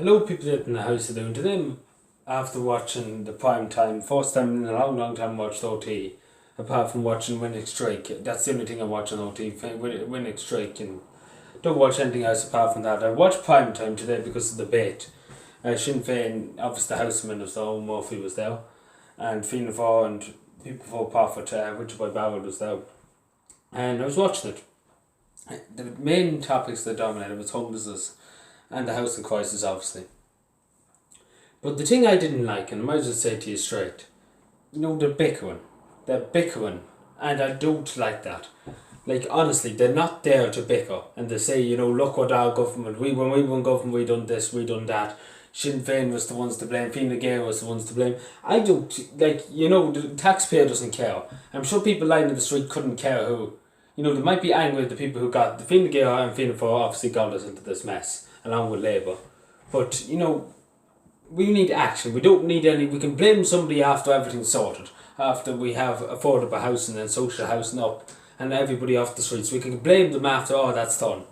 Hello people in the house today. Today, after watching the prime time, first time in a long time watched OT, apart from watching Winnick Strike. That's the only thing I watch on OT, Winnick Strike, and don't watch anything else apart from that. I watched prime time today because of the debate. Sinn Féin, obviously the House Minister, Owen Murphy was there, and Fianna Fáil and people for Profit, Richard Boy Barrett was there. And I was watching it. The main topics that dominated was homelessness and the housing crisis, obviously. But the thing I didn't like, and I might as well say to you straight, they're bickering. They're bickering, and I don't like that. Like, honestly, they're not there to bicker, and they say, look what our government, when we won government, we done this, we done that. Sinn Féin was the ones to blame, Fine Gael was the ones to blame. I don't, the taxpayer doesn't care. I'm sure people lying in the street couldn't care who. They might be angry at the people who got, the Fine Gael and Fianna Fáil obviously got us into this mess, along with Labour. But, we need action. We don't need we can blame somebody after everything's sorted. After we have affordable housing and social housing up and everybody off the streets. We can blame them after all that's done.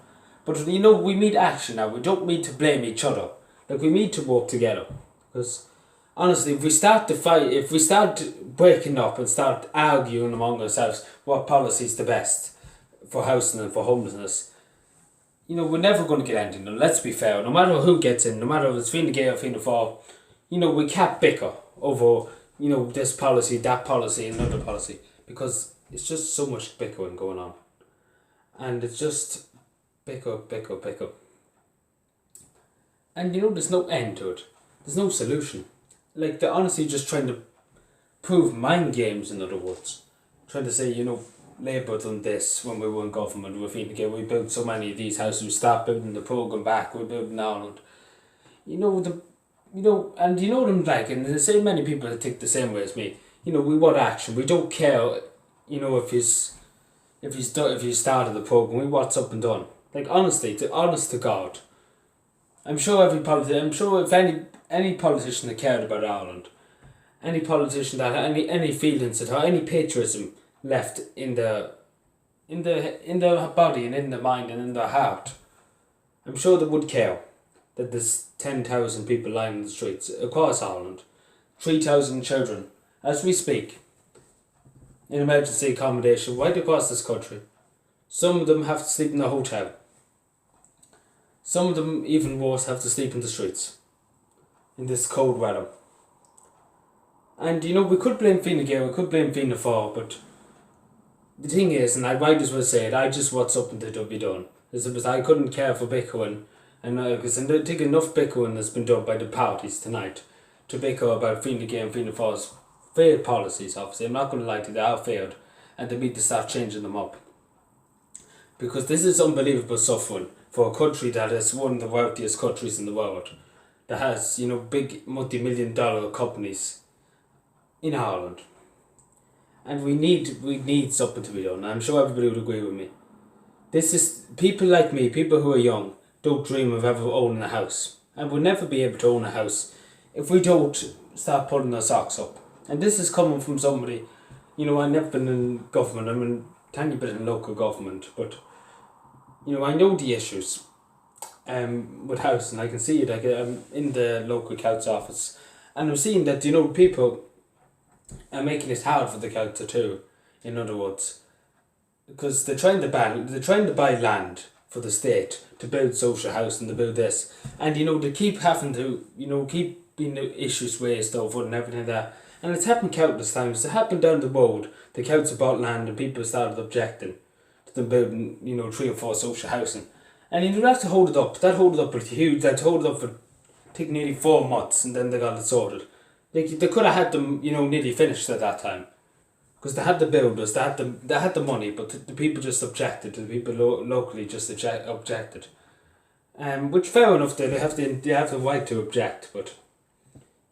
But, we need action now. We don't need to blame each other. Like, we need to work together. Because, honestly, if we start to fight, if we start breaking up and start arguing among ourselves what policy is the best for housing and for homelessness, we're never going to get anything done. Let's be fair. No matter who gets in, no matter if it's Fine Gael or Fianna Fáil, we can't bicker over, this policy, that policy, another policy. Because it's just so much bickering going on. And it's just bicker. And, there's no end to it. There's no solution. Like, they're honestly just trying to prove mind games, in other words. Trying to say, Labour done this when we were in government with Fine Gael. We built so many of these houses. We stopped building the programme back. We built in Ireland. And them like, and there's so many people that think the same way as me. We want action. We don't care. If you started the programme, we what's up and done. Like, honestly, honest to God, I'm sure if any politician that cared about Ireland, any politician that had any feelings at all, any patriotism left in their body and in their mind and in their heart, I'm sure they would care that there's 10,000 people lying in the streets across Ireland, 3,000 children, as we speak, in emergency accommodation right across this country. Some of them have to sleep in a hotel. Some of them, even worse, have to sleep in the streets in this cold weather. And we could blame Fine Gael, we could blame Fianna Fáil, but the thing is, and I might as well say it, I just want something to be done. Because I couldn't care for bickering, and because I think enough bickering has been done by the parties tonight to bicker about Fine Gael and Fianna Fáil's failed policies. Obviously, I'm not going to lie to you, they are failed, and they need to start changing them up. Because this is unbelievable suffering for a country that is one of the wealthiest countries in the world, that has big multi-million-dollar companies in Ireland. And we need something to be done. I'm sure everybody would agree with me. This is people like me, people who are young, don't dream of ever owning a house, and we'll never be able to own a house if we don't start pulling our socks up. And this is coming from somebody, I've never been in government. I'm in a tiny bit in local government, but I know the issues with housing. I can see it. I'm in the local council office, and I'm seeing that people are making it hard for the council too. In other words, because they're trying to buy land for the state to build social housing, to build this, and they keep having to keep being issues raised over and everything like that. And it's happened countless times. It happened down the road. The council bought land and people started objecting to them building 3 or 4 social housing, and they had to hold it up. That hold it up was huge. They had to hold it up for I think nearly 4 months, and then they got it sorted. They could have had them nearly finished at that time, because they had the builders, they had the money, but the people just objected. The people locally just objected, which fair enough. They have the right to object, but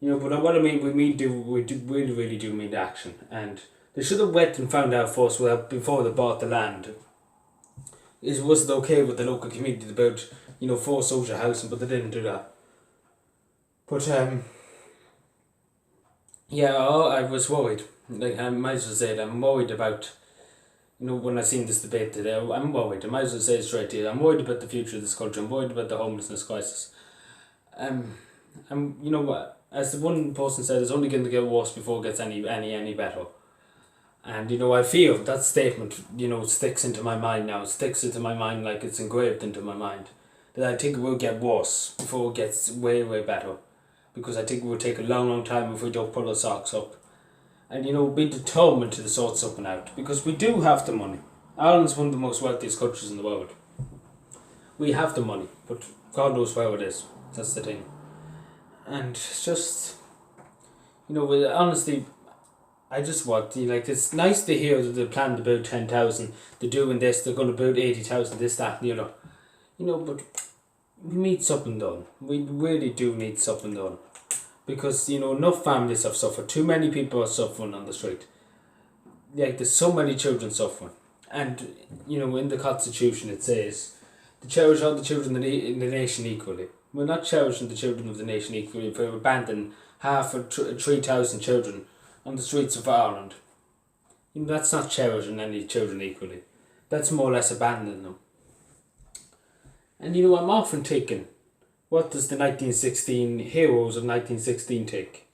but what I mean, we really do need action, and they should have went and found out first before they bought the land. Was it okay with the local community to build 4 social housing, but they didn't do that. But yeah, I was worried. Like, I might as well say it, I'm worried about, when I seen this debate today, I'm worried. I might as well say it straight to you. I'm worried about the future of this country. I'm worried about the homelessness crisis. You know what? As the one person said, it's only going to get worse before it gets any better. And you know, I feel that statement, you know, sticks into my mind now. It sticks into my mind like it's engraved into my mind. That I think it will get worse before it gets way better. Because I think it will take a long time if we don't pull our socks up. And you know, be determined to sort something out. Because we do have the money. Ireland's one of the most wealthiest countries in the world. We have the money, but God knows where it is. That's the thing. And it's just, you know, honestly, I just want, it's nice to hear that they plan to build 10,000, they're doing this, they're going to build 80,000, this, that, and the other. You know, but we need something done. We really do need something done. Because, you know, enough families have suffered. Too many people are suffering on the street. Like, there's so many children suffering. And, you know, in the Constitution it says, to cherish all the children in the nation equally. We're not cherishing the children of the nation equally if we abandon half of 3,000 children on the streets of Ireland. You know, that's not cherishing any children equally. That's more or less abandoning them. And you know, I'm often thinking, what does the 1916 heroes of 1916 take?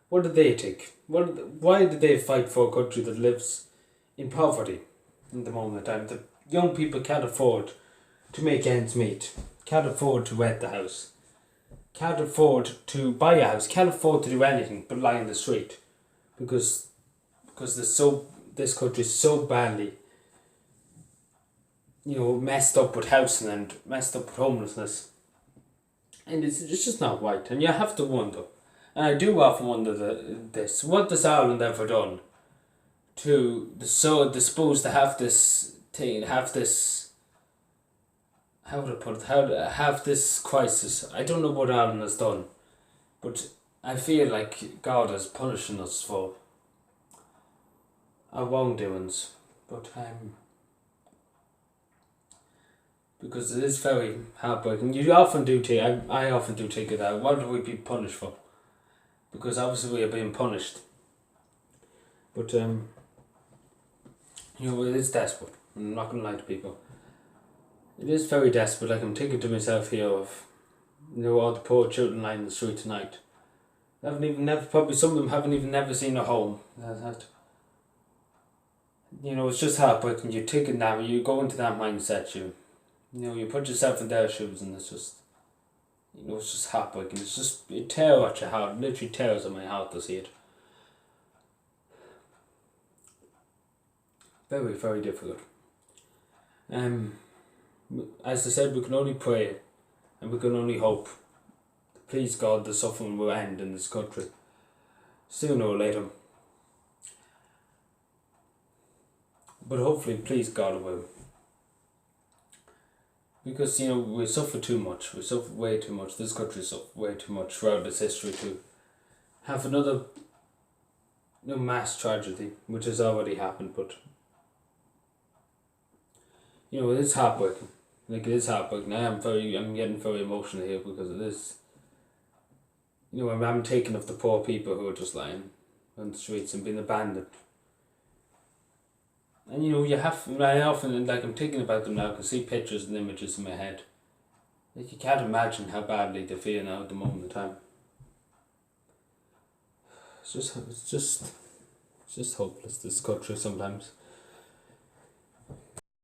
What did they take? Why did they fight for a country that lives in poverty at the moment? And the young people can't afford to make ends meet, can't afford to rent the house, can't afford to buy a house, can't afford to do anything but lie in the street. Because this country is so badly, you know, messed up with housing and messed up with homelessness. And it's just not right. And you have to wonder, and I do often wonder this, what has Ireland ever done to supposed to have this thing, have this, how would I put it, have this crisis? I don't know what Ireland has done, but I feel like God is punishing us for our wrongdoings, but because it is very heartbreaking. You often do take, I often do take it out. What do we be punished for? Because obviously we are being punished. But you know, it is desperate. I'm not gonna lie to people. It is very desperate. Like, I'm thinking to myself here of, you know, all the poor children lying in the street tonight. Probably some of them haven't even never seen a home. You know, it's just heartbreaking. You're thinking that, you go into that mindset, you know, you put yourself in their shoes, and it's just, you know, it's just heartbreaking. It tears at your heart. It literally tears at my heart to see it. Very, very difficult. As I said, we can only pray, and we can only hope. Please God, the suffering will end in this country, sooner or later. But hopefully, please God, it will. Because, you know, we suffer too much. We suffer way too much. This country suffered way too much throughout its history to have another, you know, mass tragedy, which has already happened. But, you know, it is heartbreaking. Like, it is heartbreaking. I'm getting very emotional here because it is. You know, I'm thinking of the poor people who are just lying on the streets and being abandoned. And you know, I often, like, I'm thinking about them now, I can see pictures and images in my head. Like, you can't imagine how badly they feel now at the moment in time. It's just hopeless, this country sometimes.